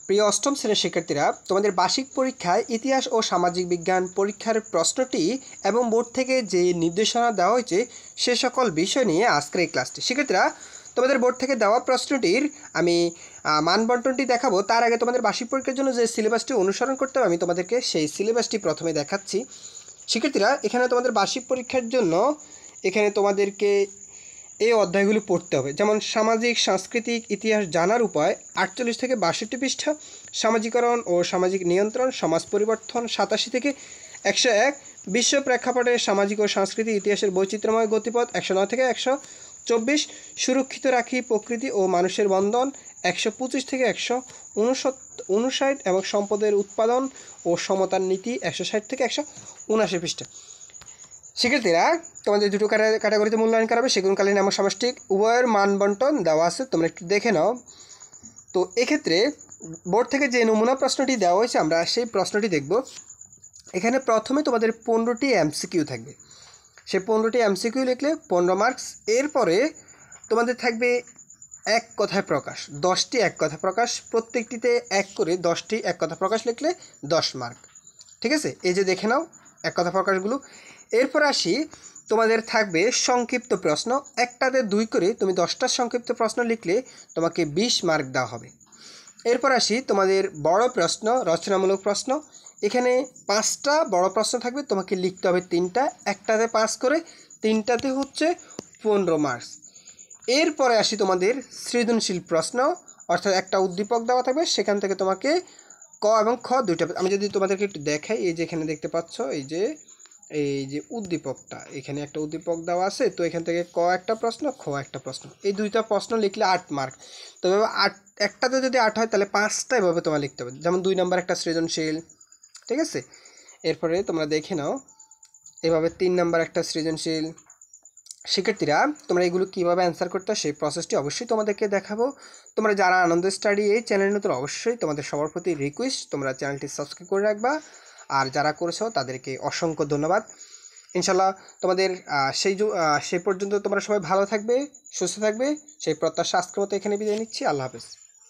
প্রিয় অষ্টম শ্রেণীর শিক্ষার্থীরা, তোমাদের বার্ষিক পরীক্ষায় ইতিহাস ও সামাজিক বিজ্ঞান পরীক্ষার প্রশ্নটি এবং বোর্ড থেকে যে নির্দেশনা দেওয়া হয়েছে সে সকল বিষয় নিয়ে আজকের এই ক্লাসটি। শিক্ষার্থীরা, তোমাদের বোর্ড থেকে দেওয়া প্রশ্নটির আমি মানবন্টনটি দেখাবো। তার আগে তোমাদের বার্ষিক পরীক্ষার জন্য যে সিলেবাসটি অনুসরণ করতে হবে আমি তোমাদেরকে সেই সিলেবাসটি প্রথমে দেখাচ্ছি। শিক্ষার্থীরা, এখানে তোমাদের বার্ষিক পরীক্ষার জন্য এখানে তোমাদেরকে এই অধ্যায়গুলি পড়তে হবে, যেমন সামাজিক সাংস্কৃতিক ইতিহাস জানার উপায় 48 থেকে 62 পৃষ্ঠা, সামাজিকরণ ও সামাজিক নিয়ন্ত্রণ, সমাজ পরিবর্তন 87 থেকে 101, বিশ্ব প্রেক্ষাপটে সামাজিক ও সাংস্কৃতিক ইতিহাসের বৈচিত্র্যময় গতিপথ 109 থেকে 124, সুরক্ষিত রাখি প্রকৃতি ও মানুষের বন্ধন 125 থেকে 159 এবং সম্পদের উৎপাদন ও সমতার নীতি 160 থেকে 179 পৃষ্ঠা। শিক্ষার্থীরা, তোমাদের দুটো ক্যাটাগরিতে মূল্যায়ন করা হবে, সেগুনকালীন এবং সামষ্টিক উভয়ের মানবন্টন দেওয়া আছে, তোমরা একটু দেখে নাও। তো এক্ষেত্রে বোর্ড থেকে যে নমুনা প্রশ্নটি দেওয়া হয়েছে আমরা সেই প্রশ্নটি দেখব। এখানে প্রথমে তোমাদের 15টি এমসিকিউ থাকবে, সেই 15টি এমসিকিউ লিখলে 15 মার্কস। এরপরে তোমাদের থাকবে এক কথায় প্রকাশ, 10টি এক কথা প্রকাশ, প্রত্যেকটিতে এক করে 10টি এক কথা প্রকাশ লিখলে 10 মার্ক। ঠিক আছে, এই যে দেখে নাও এক কথা প্রকাশগুলো। এরপর আসি, তোমাদের থাকবে সংক্ষিপ্ত প্রশ্ন, একটাতে 2 করে তুমি 10টা সংক্ষিপ্ত প্রশ্ন লিখলে তোমাকে 20 মার্ক দেওয়া হবে। এরপর আসি তোমাদের বড় প্রশ্ন, রচনামূলক প্রশ্ন, এখানে 5টা বড় প্রশ্ন থাকবে, তোমাকে লিখতে হবে 3টা, একটাতে 5 করে, 3টাতে হচ্ছে 15 মার্কস। এরপরে আসি তোমাদের সৃজনশীল প্রশ্ন, অর্থাৎ একটা উদ্দীপক দেওয়া থাকবে, সেখান থেকে তোমাকে ক এবং খ দুইটা, আমি যদি তোমাদেরকে একটু দেখাই, এই যে এখানে দেখতে পাচ্ছ এই যে উদ্দীপকটা, এখানে একটা উদ্দীপক দেওয়া আছে, তো এখান থেকে ক একটা প্রশ্ন, খ একটা প্রশ্ন, এই দুইটা প্রশ্ন লিখলে 8 মার্ক। তো এভাবে 8, একটাতে যদি 8 হয় তাহলে 5টা এভাবে তোমার লিখতে হবে, যেমন 2 নম্বর একটা সৃজনশীল। ঠিক আছে, এরপরে তোমরা দেখে নাও এভাবে 3 নম্বর একটা সৃজনশীল। শিক্ষার্থীরা, তোমরা এগুলো কীভাবে অ্যান্সার করতে হয় সেই প্রসেসটি অবশ্যই তোমাদেরকে দেখাবো। তোমরা যারা আনন্দ স্টাডি এই চ্যানেল নতুন, অবশ্যই তোমাদের সবার প্রতি রিকোয়েস্ট তোমরা চ্যানেলটি সাবস্ক্রাইব করে রাখবা, আর যারা করেছো তাদেরকে অসংখ্য ধন্যবাদ। ইনশাল্লাহ তোমাদের সেই পর্যন্ত তোমরা সবাই ভালো থাকবে, সুস্থ থাকবে, সেই প্রত্যাশা আজকের মতো এখানে বিদায় নিচ্ছি। আল্লাহ হাফেজ।